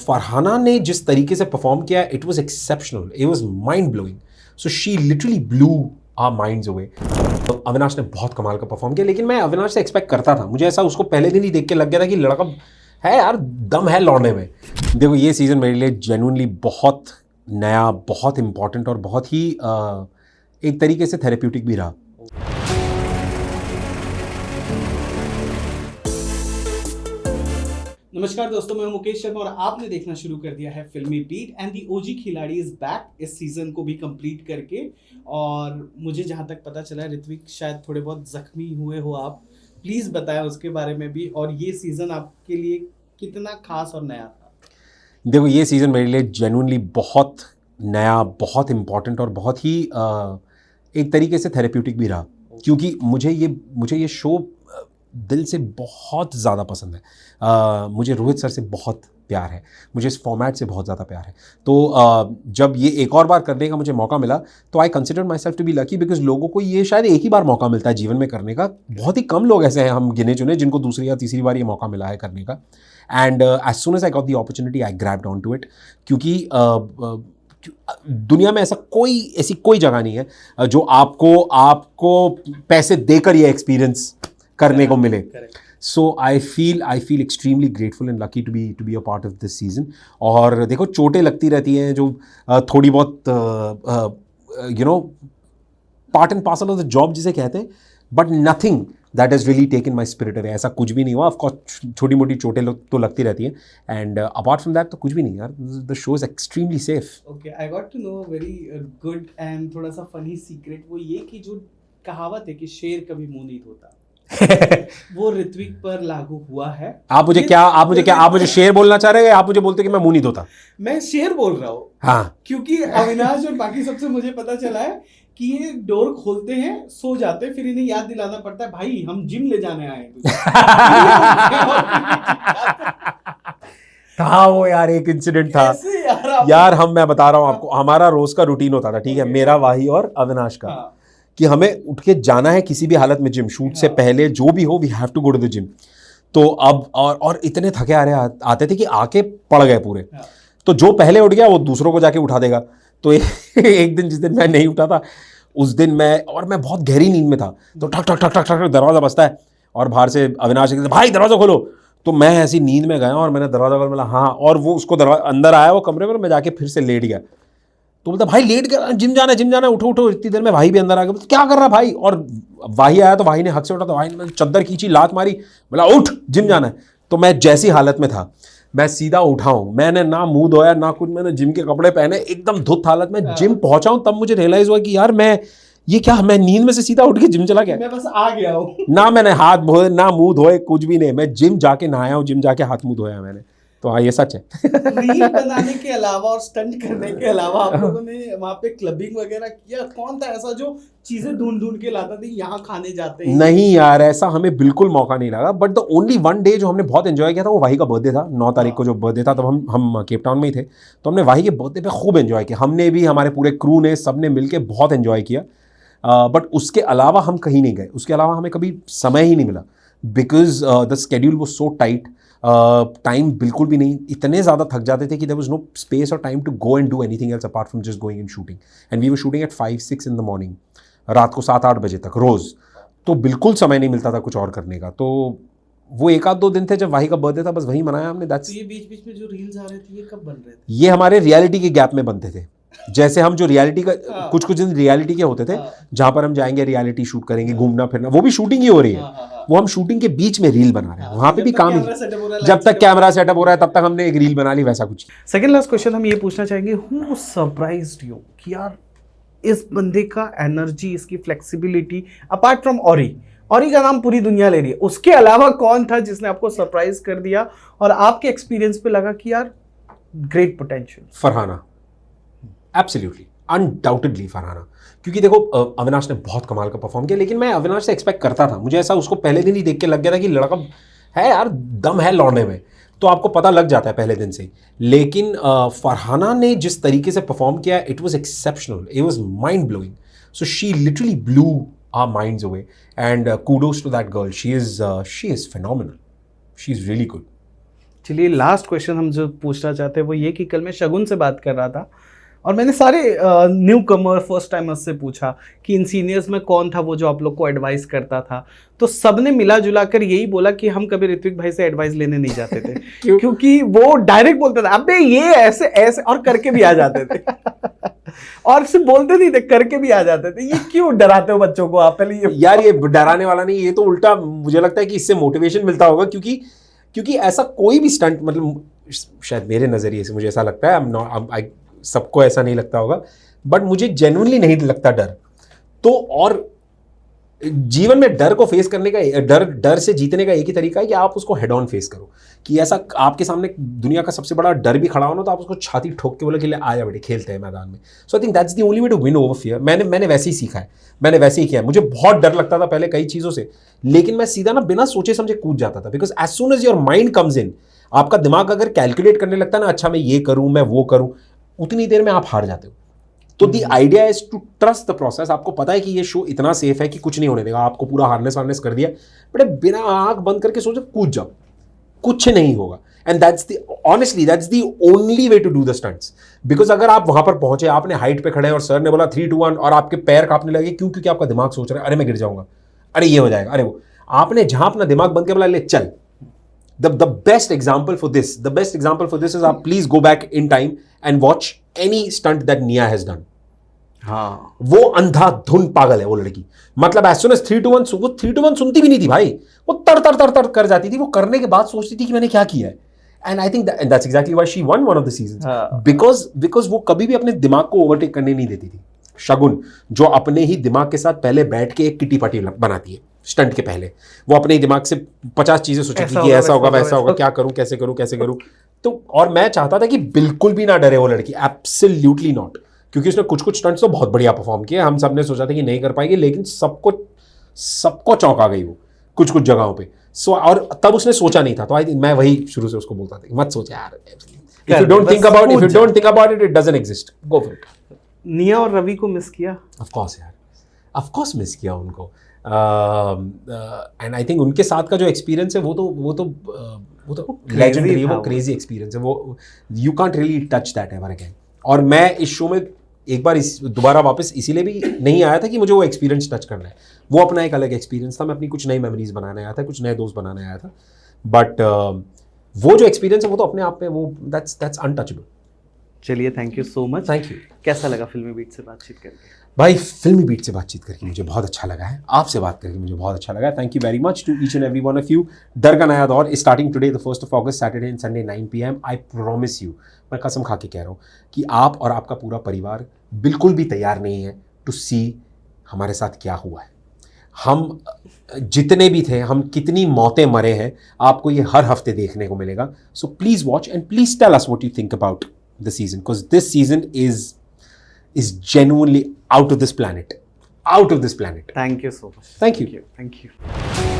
फरहाना ने जिस तरीके से परफॉर्म किया, it was exceptional, it was mind blowing. So she literally blew our minds away. तो अविनाश ने बहुत कमाल का परफॉर्म किया, लेकिन मैं अविनाश से एक्सपेक्ट करता था. मुझे ऐसा उसको पहले दिन ही देख के लग गया था कि लड़का है यार, दम है लौंडे में. देखो ये सीज़न मेरे लिए जेन्युइनली बहुत नया, बहुत इंपॉर्टेंट और बहुत ही एक तरीके से थेरेप्यूटिक भी रहा. नमस्कार दोस्तों, मैं मुकेश शर्मा और आपने देखना शुरू कर दिया है फिल्मी बीट एंड दी ओजी खिलाड़ी इज बैक इस सीजन को भी कंप्लीट करके. और मुझे जहां तक पता चला, ऋत्विक शायद थोड़े बहुत जख्मी हुए हो आप, प्लीज बताएं उसके बारे में भी, और ये सीजन आपके लिए कितना खास और नया था. देखो ये सीज़न मेरे लिए जेन्युइनली बहुत नया, बहुत इंपॉर्टेंट और बहुत ही एक तरीके से थेरेप्यूटिक भी रहा. क्योंकि मुझे ये शो दिल से बहुत ज़्यादा पसंद है. मुझे रोहित सर से बहुत प्यार है, मुझे इस फॉर्मेट से बहुत ज़्यादा प्यार है. तो जब ये एक और बार करने का मुझे मौका मिला, तो I consider myself to be lucky, because लोगों को ये शायद एक ही बार मौका मिलता है जीवन में करने का. बहुत ही कम लोग ऐसे हैं, हम गिने चुने, जिनको दूसरी या तीसरी बार ये मौका मिला है करने का. And as soon as I got the opportunity, I grabbed on to it. क्योंकि दुनिया में ऐसी कोई जगह नहीं है जो आपको पैसे देकर ये एक्सपीरियंस करने को मिले. So I feel extremely grateful and lucky to be a part of this season. और देखो चोटें लगती रहती हैं जो थोड़ी बहुत part and parcel of the job जिसे कहते हैं, but nothing that has really taken my spirit away. ऐसा कुछ भी नहीं हुआ. ऑफकोर्स छोटी मोटी चोटें तो लगती रहती हैं, एंड अपार्ट फ्रॉम दैट तो कुछ भी नहीं यार. The show is extremely safe. Okay, I got to know very good and थोड़ा सा फनी सीक्रेट, वो ये कि जो कहावत है कि शेर कभी मुंह नहीं धोता, वो ऋत्विक पर लागू हुआ है. आप मुझे शेर बोलना चाह रहे हैं, आप मुझे बोलते कि मैं मुंह नहीं धोता? मैं शेर बोल रहा हूँ. हाँ, क्योंकि अविनाश और बाकी सबसे मुझे पता चला है कि ये डोर खोलते हैं, सो जाते हैं, फिर इन्हें याद दिलाना पड़ता है, भाई हम जिम ले जाने आए हैं. था वो यार, एक इंसिडेंट था यार. मैं बता रहा हूँ आपको, हमारा रोज का रूटीन होता था, ठीक है, मेरा, वाही और अविनाश का. कि हमें उठ के जाना है किसी भी हालत में जिम. शूट से पहले जो भी हो, we have to go to the gym. तो अब और इतने थके आ रहे आते थे कि आके पड़ गए पूरे. तो जो पहले उठ गया वो दूसरों को जाके उठा देगा. तो एक दिन, जिस दिन मैं नहीं उठा था, उस दिन मैं बहुत गहरी नींद में था. तो ठक ठक ठक ठक ठक दरवाज़ा बजता है और बाहर से अविनाश कहते भाई दरवाज़ा खोलो. तो मैं ऐसी नींद में गया और मैंने दरवाज़ा खोला, हाँ, और वो उसको अंदर आया वो कमरे में, मैं जाके फिर से लेट गया. तो बोलता भाई लेट गया, जिम जाना है, उठो. इतनी देर में भाई भी अंदर आ गया. बोलता क्या कर रहा भाई? और भाई आया तो भाई ने हक से उठा, तो भाई ने चद्दर खींची, लात मारी, बोला उठ जिम जाना है. तो मैं जैसी हालत में था, मैं सीधा उठा हूँ. मैंने ना मुंह धोया ना कुछ, मैंने जिम के कपड़े पहने, एकदम धुत हालत में जिम पहुंचा हूँ. तब मुझे रियलाइज हुआ कि यार मैं नींद में से सीधा उठ के जिम चला गया. मैं बस आ गया हूँ ना, मैंने हाथ धोए ना मुंह धोए, कुछ भी नहीं. मैं जिम जाके नहाया हूँ, जिम जाके हाथ मुंह धोया मैंने. तो हाँ, ये सच है. रील बनाने के अलावा और स्टंट करने के अलावा आप लोगों ने वहाँ पे क्लबिंग वगैरह किया? कौन था ऐसा जो चीजें ढूंढ के लाता था, यहाँ खाने जाते हैं? नहीं यार, ऐसा हमें बिल्कुल मौका नहीं लगा. But the only one day जो हमने बहुत एंजॉय किया था, वो वाही का बर्थडे था. 9 तारीख को जो बर्थडे था, तब हम केप टाउन में ही थे. तो हमने वाही के बर्थडे पे खूब एंजॉय किया. हमने भी, हमारे पूरे क्रू ने, सब ने मिलकर बहुत एंजॉय किया. बट उसके अलावा हम कहीं नहीं गए. उसके अलावा हमें कभी समय ही नहीं मिला, because the schedule was so tight. Time बिल्कुल भी नहीं. इतने ज़्यादा थक जाते थे कि देयर वाज नो स्पेस और time to go and do anything else apart from just going and shooting. And we were shooting at 5-6 in the morning, रात को 7-8 बजे तक रोज़. तो बिल्कुल समय नहीं मिलता था कुछ और करने का. तो वो 1-2 दिन थे जब वाही का बर्थडे था, बस वही मनाया हमने. तो ये बीच में जो रील्स आ रहे थे, ये कब बन रहे थे? ये हमारे रियलिटी के गैप में बनते थे. जैसे हम जो रियलिटी का कुछ दिन रियलिटी के होते थे, जहां पर हम जाएंगे, रियलिटी शूट करेंगे, घूमना फिरना, वो भी शूटिंग ही हो रही है. वो हम शूटिंग के बीच में रील बना रहे हैं. वहां पे भी काम ही, जब तक कैमरा सेटअप हो रहा है तब तक हमने एक रील बना ली, वैसा कुछ. सेकंड लास्ट क्वेश्चन हम ये पूछना चाहेंगे, हु सरप्राइज्ड यू कि यार इस बंदे का एनर्जी, इसकी फ्लेक्सिबिलिटी, अपार्ट फ्रॉम ऑरी का नाम पूरी दुनिया ले रही है, उसके अलावा कौन था जिसने आपको सरप्राइज कर दिया और आपके एक्सपीरियंस पे लगा कि यार great potential? Farhana, absolutely, undoubtedly Farhana. क्योंकि देखो अविनाश ने बहुत कमाल का परफॉर्म किया, लेकिन मैं अविनाश से एक्सपेक्ट करता था. मुझे ऐसा उसको पहले दिन ही देख के लग गया था कि लड़का है यार, दम है लौंडे में. तो आपको पता लग जाता है पहले दिन से. लेकिन फरहाना ने जिस तरीके से परफॉर्म किया, it was exceptional, it was mind blowing. So she literally blew our minds away, and kudos to that girl. She is phenomenal. She is really good. चलिए लास्ट क्वेश्चन हम जो पूछना चाहते हैं वो ये कि कल मैं शगुन से बात कर रहा था और मैंने सारे न्यू कमर फर्स्ट टाइमर्स से पूछा कि इन सीनियर्स में कौन था वो जो आप लोग को एडवाइस करता था, तो सबने मिला जुला कर यही बोला कि हम कभी ऋत्विक भाई से एडवाइस लेने नहीं जाते थे क्योंकि वो डायरेक्ट बोलते थे अबे ये ऐसे ऐसे और करके भी आ जाते थे और सिर्फ बोलते नहीं थे, करके भी आ जाते थे। ये क्यों डराते हो बच्चों को आप? पहले ये यार ये डराने वाला नहीं, ये तो उल्टा मुझे लगता है कि इससे मोटिवेशन मिलता होगा, क्योंकि ऐसा कोई भी स्टंट, मतलब शायद मेरे नजरिए से मुझे ऐसा लगता है, सबको ऐसा नहीं लगता होगा, बट मुझे जेन्युइनली नहीं लगता डर। तो और जीवन में डर को फेस करने का, डर से जीतने का एक ही तरीका है कि आप उसको हेड ऑन फेस करो। कि ऐसा आपके सामने दुनिया का सबसे बड़ा डर भी खड़ा हो ना, तो आप उसको छाती ठोक के बोले कि ले आया बेटे खेलते हैं मैदान में। So I think that's the only way to win over fear. मैंने वैसे ही सीखा है, मैंने वैसे ही किया है। मुझे बहुत डर लगता था पहले कई चीज़ों से, लेकिन मैं सीधा ना बिना सोचे समझे कूद जाता था। Because as soon as your mind comes in, आपका दिमाग अगर कैलकुलेट करने लगता है ना, अच्छा मैं ये करूँ मैं वो करूँ, उतनी देर में आप हार जाते हो। तो the idea is to trust the process. आपको पता है कि ये शो इतना सेफ है कि कुछ नहीं होने देगा, आपको पूरा हार्नेस कर दिया, बट बिना आंख बंद करके सोचो कूद जाओ, कुछ नहीं होगा। And honestly that's the only way to do the stunts. Because अगर आप वहां पर पहुंचे, आपने हाइट पे खड़े हैं और सर ने बोला 3 2 1 और आपके पैर कांपने लगे, क्यों? क्योंकि आपका दिमाग सोच रहा है अरे मैं गिर जाऊंगा, अरे ये हो जाएगा, अरे वो, आपने जहां अपना दिमाग बंद के बोला ले चल। The best example for this is आप please go back in time and watch any stunt that Nia has done. हाँ, वो अंधाधुन पागल है वो लड़की। मतलब as soon as 3 2 1 वो 3 2 1 सुनती भी नहीं थी भाई, वो तर कर जाती थी। वो करने के बाद सोचती थी कि मैंने क्या किया है। And I think that's exactly why she won one of the seasons. Because वो कभी भी अपने दिमाग को ओवरटेक करने नहीं देती थी। शगुन जो अपने ही दिमाग के साथ पहले बैठ के एक किटी पार्टी बनाती है स्टंट के पहले, वो अपने दिमाग से 50 चीजें सोचेगी कि ऐसा होगा वैसा होगा, क्या करूं कैसे करूं। तो और मैं चाहता था कि बिल्कुल भी ना डरे वो लड़की, एब्सोल्युटली नॉट। क्योंकि उसने कुछ स्टंट्स तो बहुत बढ़िया परफॉर्म किए, हम सब ने सोचा था कि नहीं कर पाएगी, लेकिन सबको चौंका गई वो कुछ जगहों पे। सो और तब उसने सोचा नहीं था, तो आई थिंक मैं वही शुरू से उसको बोलता था मत सोच यार, if you don't think about it doesn't exist, go for it. निया और रवि को मिस किया? ऑफ कोर्स यार, ऑफ कोर्स मिस किया उनको। एंड आई थिंक उनके साथ का जो एक्सपीरियंस है वो तो लेजेंडरी है, वो क्रेजी एक्सपीरियंस है, वो you can't really touch that ever again. और मैं इस शो में एक बार दोबारा वापस इसीलिए भी नहीं आया था कि मुझे वो एक्सपीरियंस टच करना है। वो अपना एक अलग एक्सपीरियंस था, मैं अपनी कुछ नई मेमोरीज बनाने आया था, कुछ नए दोस्त बनाने आया था। बट वो जो एक्सपीरियंस है वो तो अपने आप में वो दैट्स अनटचेबल। चलिए thank you so much. Thank you. कैसा लगा फिल्मी बीट से बातचीत करके? भाई फिल्मी बीट से बातचीत करके मुझे बहुत अच्छा लगा है, आपसे बात करके मुझे बहुत अच्छा लगा है। Thank you very much to each and every one of you. डर का नया दौर starting today the 1st of August, Saturday and Sunday 9 PM। I promise you, मैं कसम खा के कह रहा हूँ कि आप और आपका पूरा परिवार बिल्कुल भी तैयार नहीं है टू सी हमारे साथ क्या हुआ है। हम जितने भी थे, हम कितनी मौतें मरे हैं, आपको ये हर हफ्ते देखने को मिलेगा। So please watch and please tell us what you think about the season, because this season is genuinely out of this planet. Thank you so much. Thank you. Thank you.